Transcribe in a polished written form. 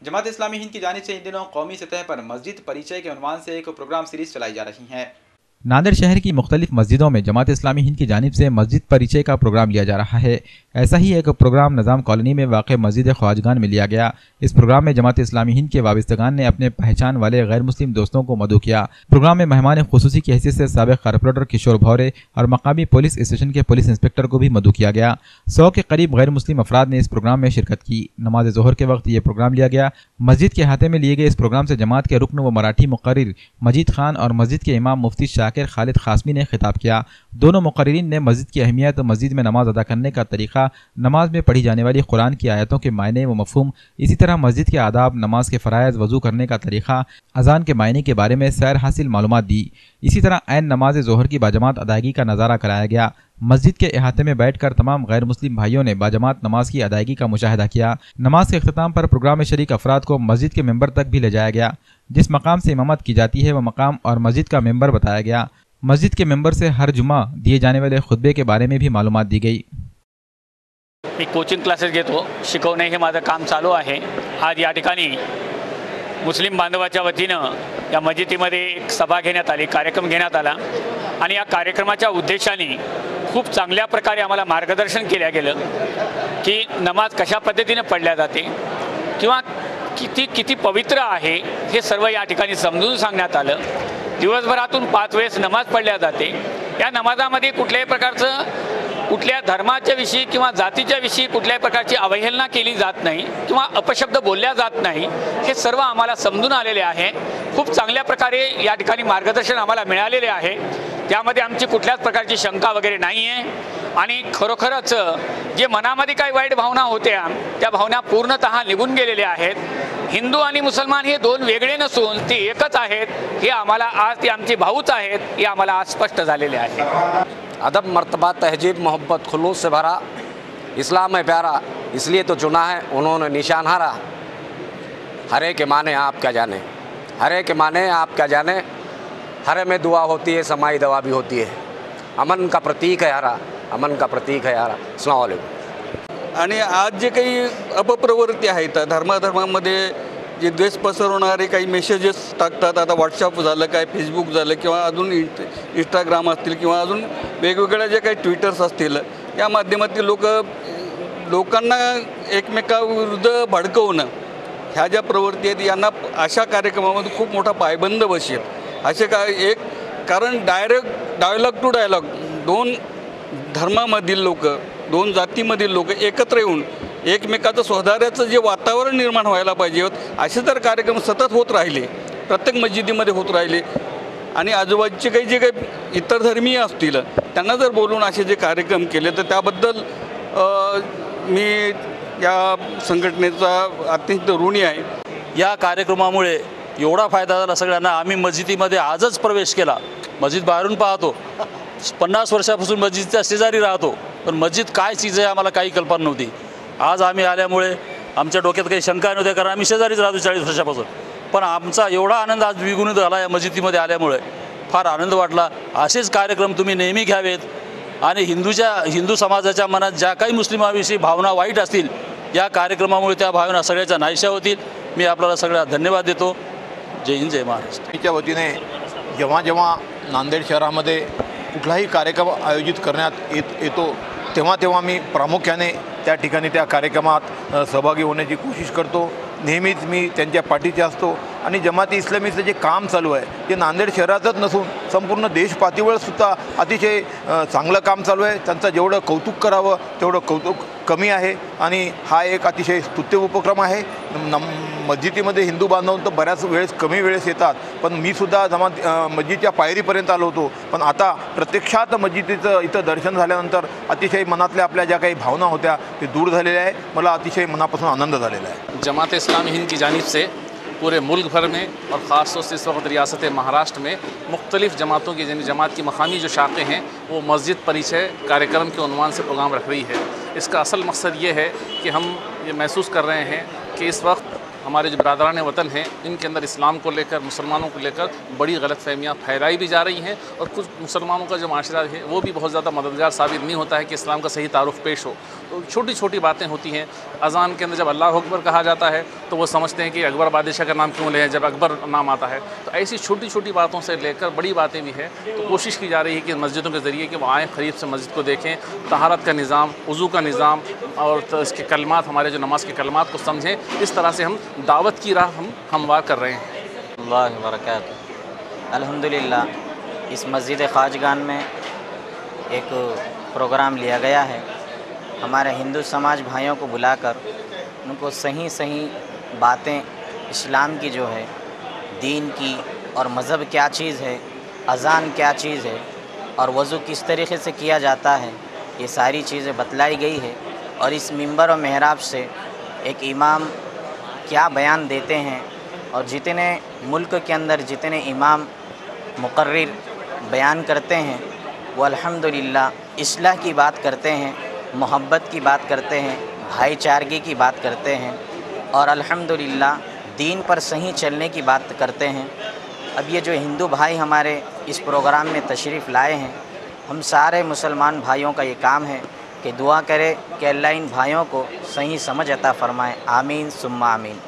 जमात इस्लामी हिंद की जानिब से इन दिनों कौमी सतह पर मस्जिद परिचय के उन्वान से एक प्रोग्राम सीरीज चलाई जा रही है। नांदेड़ शहर की मुख्तलिफ मस्जिदों में जमात इस्लामी हिंद की जानिब से मस्जिद परिचय का प्रोग्राम लिया जा रहा है। ऐसा ही एक प्रोग्राम निज़ाम कॉलोनी में वाक़ मस्जिद ख्वाजगान में लिया गया। इस प्रोग्राम में जमात इस्लामी हिंद के वाबिस्तगान ने अपने पहचान वाले गैर मुस्लिम दोस्तों को मदऊ किया। प्रोग्राम में मेहमान खुसूसी की हैसियत से साबिक़ कारपोरेटर किशोर भौरे और मकामी पुलिस स्टेशन के पुलिस इंस्पेक्टर को भी मदऊ किया गया। 100 के करीब गैर मुस्लिम अफराद ने इस प्रोग्राम में शिरकत की। नमाज ज़ोहर के वक्त ये प्रोग्राम लिया गया। मस्जिद के अहाते में लिए गए इस प्रोग्राम से जमात के रुकन व मराठी मुक़र्रिर मजीद खान और मस्जिद के इमाम मुफ्ती शाकिर खालिद खासमी ने खिताब किया। दोनों मुक़र्रिरीन ने मस्जिद की अहमियत, मस्जिद में नमाज अदा करने का तरीक़ा, नमाज में पढ़ी जाने वाली कुरान की आयतों के मायने व मफ़हूम, इसी तरह मस्जिद के आदाब, नमाज के फ़राइज़, वज़ू करने का तरीक़ा, अज़ान के मायने के बारे में सैर हासिल मालूमात दी। इसी तरह ऐन नमाज ज़ोहर की बाजमात अदायगी का नज़ारा कराया गया। मस्जिद के अहाते में बैठकर तमाम गैर मुस्लिम भाइयों ने बाजमात नमाज की अदायगी का मुशाहिदा किया। नमाज के अख्ताम पर प्रोग्राम में शरीक अफराद को मस्जिद के मेंबर तक भी ले जाया गया। जिस मकाम से इमामत की जाती है वह मकाम और मस्जिद का मेंबर बताया गया। मस्जिद के मेंबर से हर जुमा दिए जाने वाले खुतबे के बारे में भी मालूमात दी गई। मी कोचिंग क्लासेस घेतो, शिकवणे हे माझं काम चालू आहे। आज या ठिकाणी मुस्लिम बांधवाच्या वतीनं या मस्जिदीमध्ये एक सभा घेण्यात आली, कार्यक्रम घेण्यात आला आणि या कार्यक्रमाच्या उद्देशाने खूप चांगल्या प्रकारे आम्हाला मार्गदर्शन केलं गेलं की नमाज कशा पद्धतीने पढ़ल्या जाते किंवा किती पवित्र आहे हे सर्व या ठिकाणी समजून सांगण्यात आलं। दिवसभरातून 5 वेळेस नमाज पढ़ल्या जाते। या नमाजामध्ये कुठल्याही प्रकारचं कुठल्या धर्माच्या विषयी किंवा जातीच्या विषयी कुठल्याही प्रकारची अवहेलना केली जात नाही किंवा अपशब्द बोलल्या जात नाही, हे सर्व आम्हाला समजून आलेले आहे। खूप चांगल्या प्रकारे या ठिकाणी मार्गदर्शन आम्हाला मिळालेले आहे। त्यामध्ये आमची कुठल्याच प्रकारची शंका वगैरे नाही आहे आणि खरोखरच जे मनामध्ये काही वाईट भावना होत्या त्या भावना पूर्णतः निघून गेलेल्या आहेत। हिंदू आणि मुसलमान हे दोन वेगळे नसून ते एकच आहेत, हे आम्हाला आज ते आमचे भाऊच आहेत हे आम्हाला आज स्पष्ट झालेले आहे। अदब, मर्तबा, तहजीब, मोहब्बत, खुलूस से भरा इस्लाम है प्यारा, इसलिए तो चुना है उन्होंने निशान हारा। हरे के माने आप क्या जाने, हरे के माने आप क्या जाने, हरे में दुआ होती है, समाई दवा भी होती है। अमन का प्रतीक है हरा, अमन का प्रतीक है हरा। अस्सलाम वालेकुम। आणि आज जे काही अपप्रवृत्ती आहेत धर्मामध्ये जे द्वेष पसरवणारे काही मेसेजेस टाकतात, आता व्हॉट्सअप झालं, काय फेसबुक झालं किंवा अजून इंस्टाग्राम असतील किंवा अजून वेगवेगळ्या जे काही ट्विटर्स असतील, या माध्यमातील लोकांना एकमेकाविरुद्ध भडकवणं ह्या ज्या प्रवृत्ती आहेत यांना अशा कार्यक्रमामध्ये खूप मोठा पायबंद बसेल। असे काय कारण डायलॉग टू डायलॉग दोन धर्मामधील लोक, दोन जातीमधील लोक एकत्र येऊन एकमेकाचं सौहार्दाचं जे वातावरण निर्माण व्हायला पाहिजे असे जर कार्यक्रम सतत होत राहिले, प्रत्येक मस्जिदीमध्ये होत राहिले आणि आजूबाजूचे काही जे काही इतर धर्मीय असतील त्यांना जर बोलून असे जे कार्यक्रम केले तर त्याबद्दल मी या संघटनेचा अत्यंत ऋणी आहे। या कार्यक्रमामुळे एवढा फायदा झाला सगळ्यांना। आम्ही मस्जिदीमध्ये आजच प्रवेश केला, मस्जिद बाहेरून पाहतो, 50 वर्षापासून मस्जिदच्या शेजारी राहतो, पण मस्जिद काय चीज आहे आम्हाला काही कल्पना नव्हती। आज आम्ही आल्यामुळे आमच्या डोक्यात काही शंका नव्हत्या, कारण आम्ही शेजारीच राहतो 40 वर्षापासून। पण आमचा एवढा आनंद आज द्विगुणित झाला या मस्जिदीमध्ये आल्यामुळे, फार आनंद वाटला। असेच कार्यक्रम तुम्ही नेहमी घ्यावेत आणि हिंदू समाजाच्या मनात ज्या काही मुस्लिमांविषयी भावना वाईट असतील या कार्यक्रमामुळे त्या भावना सगळ्याच्या नाहीशा होतील। मी आपल्याला सगळ्यांना धन्यवाद देतो। जय हिंद, जय महाराष्ट्र। च्या वतीने जेव्हा नांदेड शहरामध्ये कुठलाही कार्यक्रम आयोजित करण्यात येतो तेव्हा मी प्रामुख्याने त्या ठिकाणी त्या कार्यक्रमात सहभागी होण्याची कोशिश करतो। नेहमीच मी त्यांच्या पाठीशी असतो आणि जमाती इस्लामीचं जे काम चालू आहे ते नांदेड शहरातच नसून संपूर्ण देश पातळीवर सुद्धा अतिशय चांगलं काम चालू आहे। त्यांचं जेवढं कौतुक करावं तेवढं कौतुक कमी आहे आणि हा एक अतिशय स्तुत्य उपक्रम आहे। मस्जिदीमध्ये हिंदू बांधव तर बऱ्याच वेळेस कमी वेळेस येतात, पण मी सुद्धा मस्जिदच्या पायरीपर्यंत आलो होतो, पण आता प्रत्यक्षात मस्जिदीचं इथं दर्शन झाल्यानंतर अतिशय मनातल्या आपल्या ज्या काही भावना होत्या ते दूर झालेल्या आहे। मला अतिशय मनापासून आनंद झालेला आहे। जमात इस्लामी हिंद की जानिब से पूरे मुल्क भर में और ख़ास तौर से इस वक्त रियासत महाराष्ट्र में मुख्तलिफ़ जमातों की जमात की मकामी जो शाखें हैं वो मस्जिद परिचय कार्यक्रम के उन्वान से प्रोग्राम रख रही है। इसका असल मकसद ये है कि हम ये महसूस कर रहे हैं कि इस वक्त हमारे जो बरादरान वतन हैं इनके अंदर इस्लाम को लेकर, मुसलमानों को लेकर बड़ी गलतफहमियाँ फैलाई भी जा रही हैं और कुछ मुसलमानों का जो माशरा है वो भी बहुत ज़्यादा मददगार साबित नहीं होता है कि इस्लाम का सही तारुफ पेश हो। तो छोटी छोटी बातें होती हैं। अज़ान के अंदर जब अल्लाह अकबर कहा जाता है तो वो समझते हैं कि अकबर बादशाह का नाम क्यों लें जब अकबर नाम आता है। तो ऐसी छोटी छोटी बातों से लेकर बड़ी बातें भी हैं। तो कोशिश की जा रही है कि मस्जिदों के ज़रिए कि वो आएँ, करीब से मस्जिद को देखें, तहारत का निज़ाम, वज़ू का निज़ाम और तो इसके कलमात, हमारे जो नमाज के कलमात को समझें। इस तरह से हम दावत की राह हम हमवार कर रहे हैं। अल्लाह व बरकातहू। अल्हम्दुलिल्लाह इस मस्जिद ख़ाजगान में एक प्रोग्राम लिया गया है। हमारे हिंदू समाज भाइयों को बुलाकर उनको सही बातें इस्लाम की जो है, दीन की और मज़हब क्या चीज़ है, अज़ान क्या चीज़ है और वज़ू किस तरीक़े से किया जाता है, ये सारी चीज़ें बतलाई गई है। और इस मिंबर और मेहराब से एक इमाम क्या बयान देते हैं और जितने मुल्क के अंदर जितने इमाम मुकर्रिर बयान करते हैं वो अल्हम्दुलिल्लाह इस्लाह की बात करते हैं, मोहब्बत की बात करते हैं, भाईचारगी की बात करते हैं और अल्हम्दुलिल्लाह दीन पर सही चलने की बात करते हैं। अब ये जो हिंदू भाई हमारे इस प्रोग्राम में तशरीफ़ लाए हैं, हम सारे मुसलमान भाइयों का ये काम है कि दुआ करें कि अल्लाह इन भाइयों को सही समझ अता फ़रमाए। आमीन सुम्मा आमीन।